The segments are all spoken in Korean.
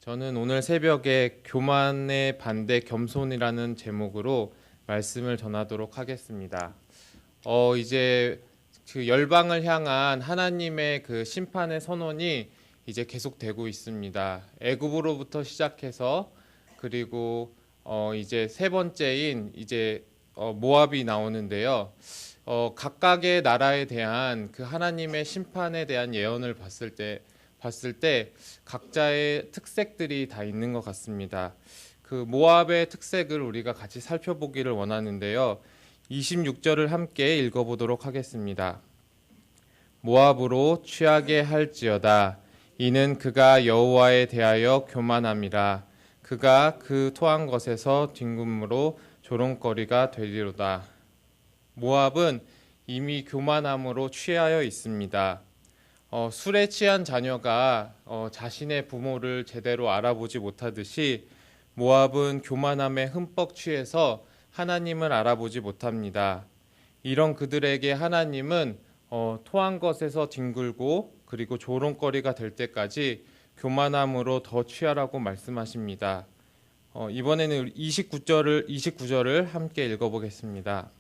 저는 오늘 새벽에 교만의 반대 겸손이라는 제목으로 말씀을 전하도록 하겠습니다. 이제 그 열방을 향한 하나님의 그 심판의 선언이 이제 계속되고 있습니다. 애굽으로부터 시작해서 그리고 이제 세 번째인 이제 모압이 나오는데요. 각각의 나라에 대한 그 하나님의 심판에 대한 예언을 봤을 때 각자의 특색들이 다 있는 것 같습니다. 그 모압의 특색을 우리가 같이 살펴보기를 원하는데요. 26절을 함께 읽어보도록 하겠습니다. 모압으로 취하게 할지어다. 이는 그가 여호와에 대하여 교만함이라. 그가 그 토한 것에서 뒹굼으로 조롱거리가 되리로다. 모압은 이미 교만함으로 취하여 있습니다. 술에 취한 자녀가 자신의 부모를 제대로 알아보지 못하듯이 모압은 교만함에 흠뻑 취해서 하나님을 알아보지 못합니다. 이런 그들에게 하나님은 토한 것에서 뒹굴고 그리고 조롱거리가 될 때까지 교만함으로 더 취하라고 말씀하십니다. 이번에는 29절을 함께 읽어보겠습니다.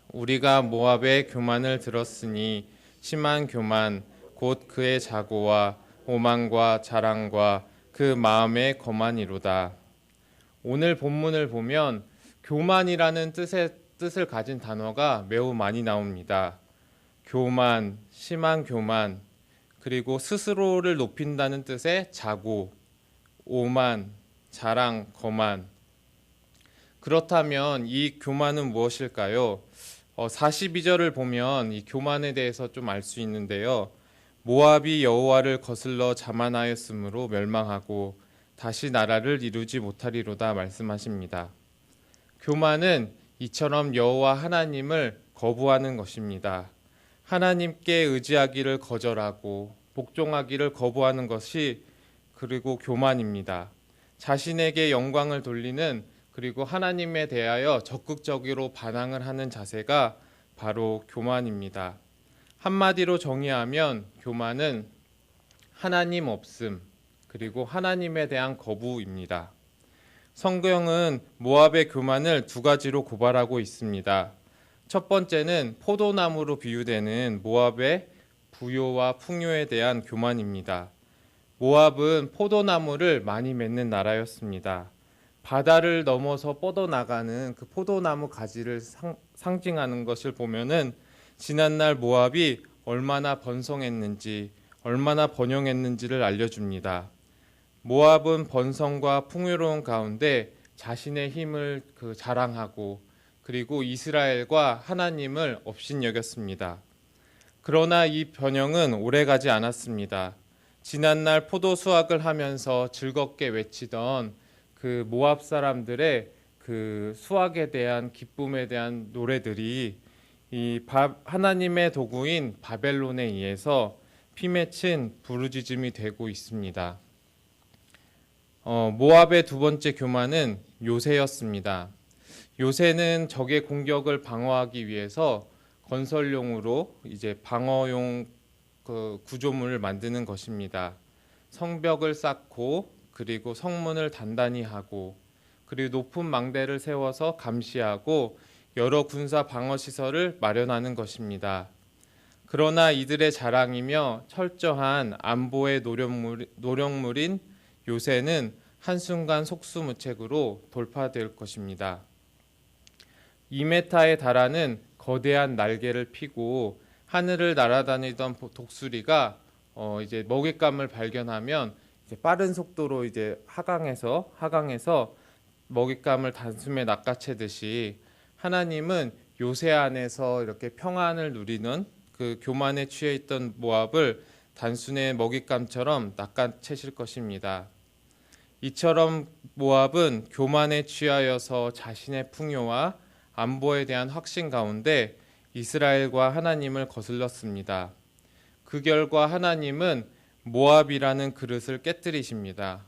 우리가 모압의 교만을 들었으니 심한 교만 곧 그의 자고와 오만과 자랑과 그 마음의 거만이로다. 오늘 본문을 보면 교만이라는 뜻을 가진 단어가 매우 많이 나옵니다. 교만, 심한 교만, 그리고 스스로를 높인다는 뜻의 자고, 오만, 자랑, 거만. 그렇다면 이 교만은 무엇일까요? 42절을 보면 이 교만에 대해서 좀 알 수 있는데요. 모압이 여호와를 거슬러 자만하였으므로 멸망하고 다시 나라를 이루지 못하리로다 말씀하십니다. 교만은 이처럼 여호와 하나님을 거부하는 것입니다. 하나님께 의지하기를 거절하고 복종하기를 거부하는 것이 그리고 교만입니다. 자신에게 영광을 돌리는 그리고 하나님에 대하여 적극적으로 반항을 하는 자세가 바로 교만입니다. 한마디로 정의하면 교만은 하나님 없음 그리고 하나님에 대한 거부입니다. 성경은 모압의 교만을 두 가지로 고발하고 있습니다. 첫 번째는 포도나무로 비유되는 모압의 부요와 풍요에 대한 교만입니다. 모압은 포도나무를 많이 맺는 나라였습니다. 바다를 넘어서 뻗어나가는 그 포도나무 가지를 상징하는 것을 보면은 지난날 모압이 얼마나 번성했는지, 얼마나 번영했는지를 알려줍니다. 모압은 번성과 풍요로운 가운데 자신의 힘을 자랑하고 그리고 이스라엘과 하나님을 업신여겼습니다. 그러나 이 번영은 오래가지 않았습니다. 지난날 포도 수확을 하면서 즐겁게 외치던 그 모압 사람들의 그 수확에 대한 기쁨에 대한 노래들이 하나님의 도구인 바벨론에 의해서 피맺힌 부르짖음이 되고 있습니다. 모압의 두 번째 교만은 요새였습니다. 요새는 적의 공격을 방어하기 위해서 건설용으로 이제 방어용 그 구조물을 만드는 것입니다. 성벽을 쌓고 그리고 성문을 단단히 하고 그리고 높은 망대를 세워서 감시하고 여러 군사 방어 시설을 마련하는 것입니다. 그러나 이들의 자랑이며 철저한 안보의 노력물인 요새는 한순간 속수무책으로 돌파될 것입니다. 2m에 달하는 거대한 날개를 피고 하늘을 날아다니던 독수리가 이제 먹잇감을 발견하면 이제 빠른 속도로 이제 하강해서 먹잇감을 단숨에 낚아채듯이 하나님은 요새 안에서 이렇게 평안을 누리는 그 교만에 취해 있던 모압을 단순의 먹잇감처럼 낚아채실 것입니다. 이처럼 모압은 교만에 취하여서 자신의 풍요와 안보에 대한 확신 가운데 이스라엘과 하나님을 거슬렀습니다. 그 결과 하나님은 모압이라는 그릇을 깨뜨리십니다.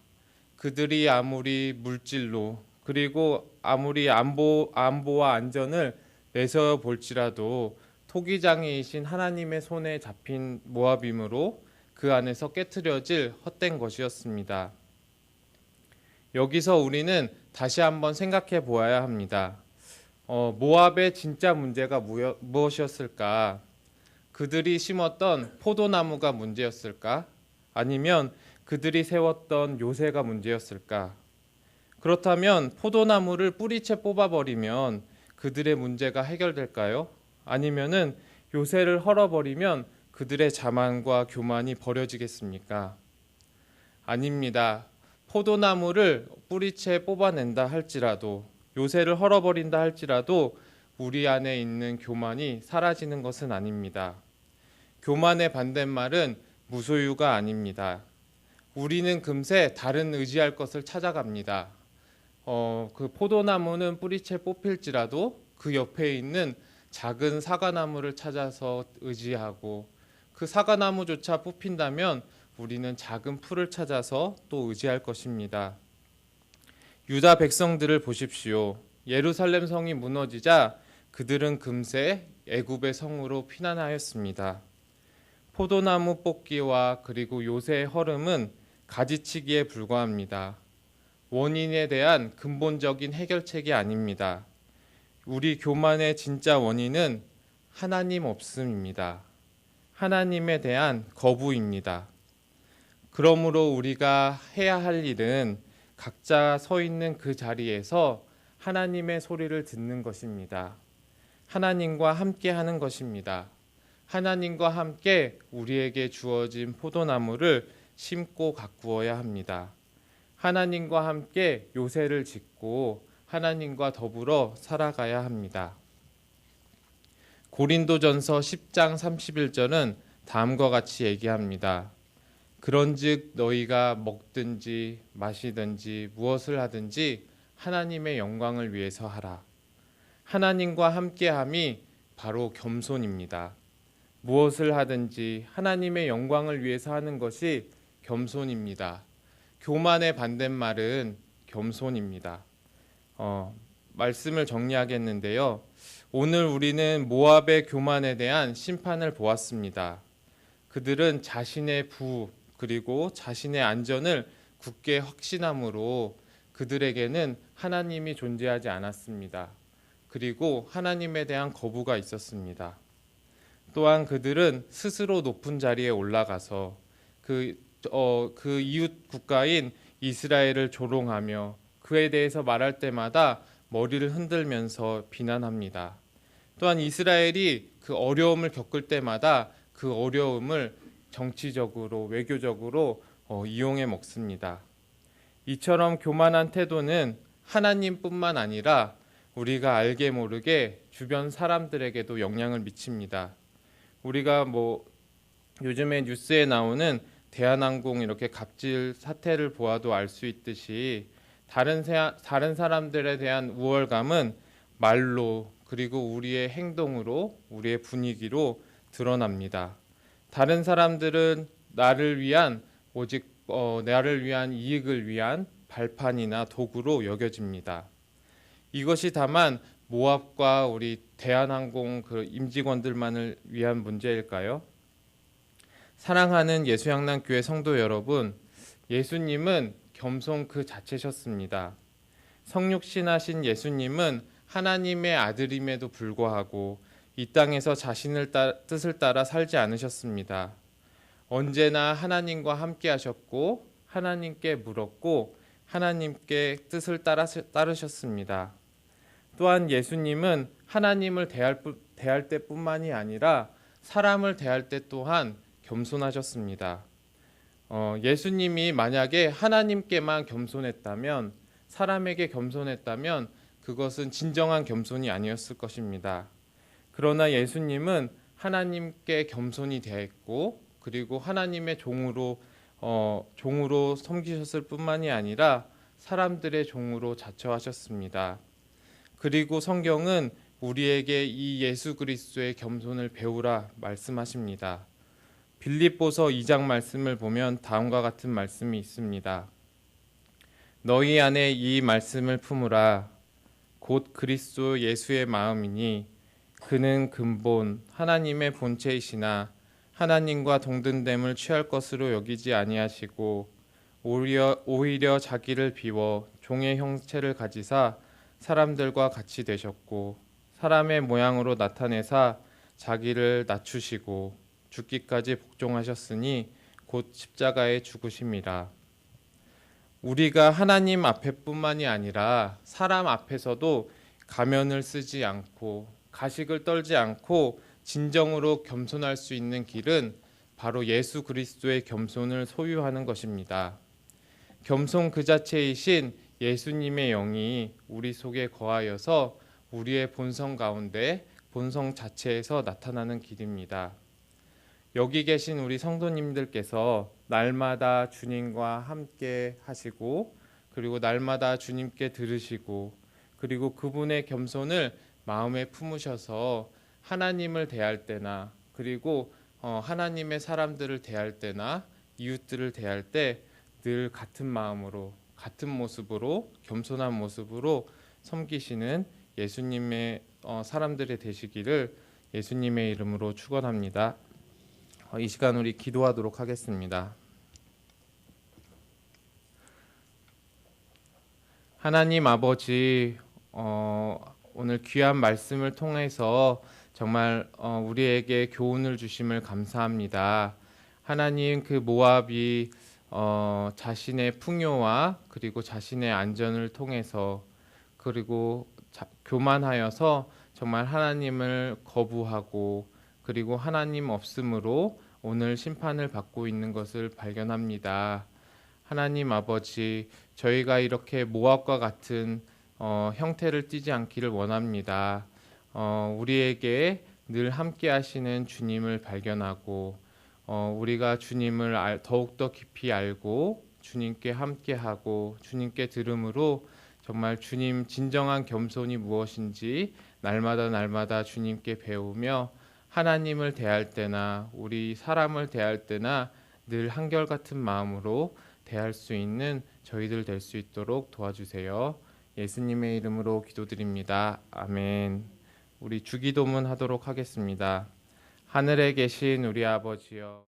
그들이 아무리 물질로 그리고 아무리 안보와 안전을 내세워 볼지라도 토기장이이신 하나님의 손에 잡힌 모압이므로 그 안에서 깨트려질 헛된 것이었습니다. 여기서 우리는 다시 한번 생각해 보아야 합니다. 모압의 진짜 문제가 무엇이었을까? 그들이 심었던 포도나무가 문제였을까? 아니면 그들이 세웠던 요새가 문제였을까? 그렇다면 포도나무를 뿌리채 뽑아버리면 그들의 문제가 해결될까요? 아니면은 요새를 헐어버리면 그들의 자만과 교만이 버려지겠습니까? 아닙니다. 포도나무를 뿌리채 뽑아낸다 할지라도, 요새를 헐어버린다 할지라도 우리 안에 있는 교만이 사라지는 것은 아닙니다. 교만의 반대말은 무소유가 아닙니다. 우리는 금세 다른 의지할 것을 찾아갑니다. 그 포도나무는 뿌리채 뽑힐지라도 그 옆에 있는 작은 사과나무를 찾아서 의지하고, 그 사과나무조차 뽑힌다면 우리는 작은 풀을 찾아서 또 의지할 것입니다. 유다 백성들을 보십시오. 예루살렘 성이 무너지자 그들은 금세 애굽의 성으로 피난하였습니다. 포도나무 뽑기와 그리고 요새의 허름은 가지치기에 불과합니다. 원인에 대한 근본적인 해결책이 아닙니다. 우리 교만의 진짜 원인은 하나님 없음입니다. 하나님에 대한 거부입니다. 그러므로 우리가 해야 할 일은 각자 서 있는 그 자리에서 하나님의 소리를 듣는 것입니다. 하나님과 함께 하는 것입니다. 하나님과 함께 우리에게 주어진 포도나무를 심고 가꾸어야 합니다. 하나님과 함께 요새를 짓고 하나님과 더불어 살아가야 합니다. 고린도전서 10장 31절은 다음과 같이 얘기합니다. 그런즉 너희가 먹든지 마시든지 무엇을 하든지 하나님의 영광을 위해서 하라. 하나님과 함께함이 바로 겸손입니다. 무엇을 하든지 하나님의 영광을 위해서 하는 것이 겸손입니다. 교만의 반대말은 겸손입니다. 말씀을 정리하겠는데요. 오늘 우리는 모압의 교만에 대한 심판을 보았습니다. 그들은 자신의 부 그리고 자신의 안전을 굳게 확신함으로 그들에게는 하나님이 존재하지 않았습니다. 그리고 하나님에 대한 거부가 있었습니다. 또한 그들은 스스로 높은 자리에 올라가서 그 이웃 국가인 이스라엘을 조롱하며 그에 대해서 말할 때마다 머리를 흔들면서 비난합니다. 또한 이스라엘이 그 어려움을 겪을 때마다 그 어려움을 정치적으로 외교적으로 이용해 먹습니다. 이처럼 교만한 태도는 하나님뿐만 아니라 우리가 알게 모르게 주변 사람들에게도 영향을 미칩니다. 우리가 요즘에 뉴스에 나오는 대한항공 이렇게 갑질 사태를 보아도 알 수 있듯이 다른 사람들에 대한 우월감은 말로 그리고 우리의 행동으로 우리의 분위기로 드러납니다. 다른 사람들은 나를 위한 이익을 위한 발판이나 도구로 여겨집니다. 이것이 다만 모압과 우리 대한항공 그 임직원들만을 위한 문제일까요? 사랑하는 예수향락교회 성도 여러분, 예수님은 겸손 그 자체셨습니다. 성육신하신 예수님은 하나님의 아들임에도 불구하고 이 땅에서 자신의 뜻을 따라 살지 않으셨습니다. 언제나 하나님과 함께 하셨고 하나님께 물었고 하나님께 뜻을 따르셨습니다. 또한 예수님은 하나님을 대할 때뿐만이 아니라 사람을 대할 때 또한 겸손하셨습니다. 예수님이 만약에 하나님께만 겸손했다면, 사람에게 겸손했다면 그것은 진정한 겸손이 아니었을 것입니다. 그러나 예수님은 하나님께 겸손히 대했고 그리고 하나님의 종으로 섬기셨을 뿐만이 아니라 사람들의 종으로 자처하셨습니다. 그리고 성경은 우리에게 이 예수 그리스도의 겸손을 배우라 말씀하십니다. 빌립보서 2장 말씀을 보면 다음과 같은 말씀이 있습니다. 너희 안에 이 말씀을 품으라. 곧 그리스도 예수의 마음이니 그는 근본 하나님의 본체이시나 하나님과 동등됨을 취할 것으로 여기지 아니하시고 오히려 자기를 비워 종의 형체를 가지사 사람들과 같이 되셨고 사람의 모양으로 나타내사 자기를 낮추시고 죽기까지 복종하셨으니 곧 십자가에 죽으심이라. 우리가 하나님 앞에뿐만이 아니라 사람 앞에서도 가면을 쓰지 않고 가식을 떨지 않고 진정으로 겸손할 수 있는 길은 바로 예수 그리스도의 겸손을 소유하는 것입니다. 겸손 그 자체이신 예수님의 영이 우리 속에 거하여서 우리의 본성 가운데 본성 자체에서 나타나는 길입니다. 여기 계신 우리 성도님들께서 날마다 주님과 함께 하시고 그리고 날마다 주님께 들으시고 그리고 그분의 겸손을 마음에 품으셔서 하나님을 대할 때나 그리고 하나님의 사람들을 대할 때나 이웃들을 대할 때 늘 같은 마음으로 같은 모습으로 겸손한 모습으로 섬기시는 예수님의 사람들이 되시기를 예수님의 이름으로 축원합니다. 이 시간 우리 기도하도록 하겠습니다. 하나님 아버지, 오늘 귀한 말씀을 통해서 정말 우리에게 교훈을 주심을 감사합니다. 하나님, 그 모압이 자신의 풍요와 그리고 자신의 안전을 통해서 그리고 교만하여서 정말 하나님을 거부하고 그리고 하나님 없음으로 오늘 심판을 받고 있는 것을 발견합니다. 하나님 아버지, 저희가 이렇게 모압과 같은 형태를 띠지 않기를 원합니다. 우리에게 늘 함께 하시는 주님을 발견하고 우리가 주님을 더욱더 깊이 알고 주님께 함께하고 주님께 들음으로 정말 주님 진정한 겸손이 무엇인지 날마다 주님께 배우며 하나님을 대할 때나 우리 사람을 대할 때나 늘 한결같은 마음으로 대할 수 있는 저희들 될 수 있도록 도와주세요. 예수님의 이름으로 기도드립니다. 아멘. 우리 주기도문 하도록 하겠습니다. 하늘에 계신 우리 아버지여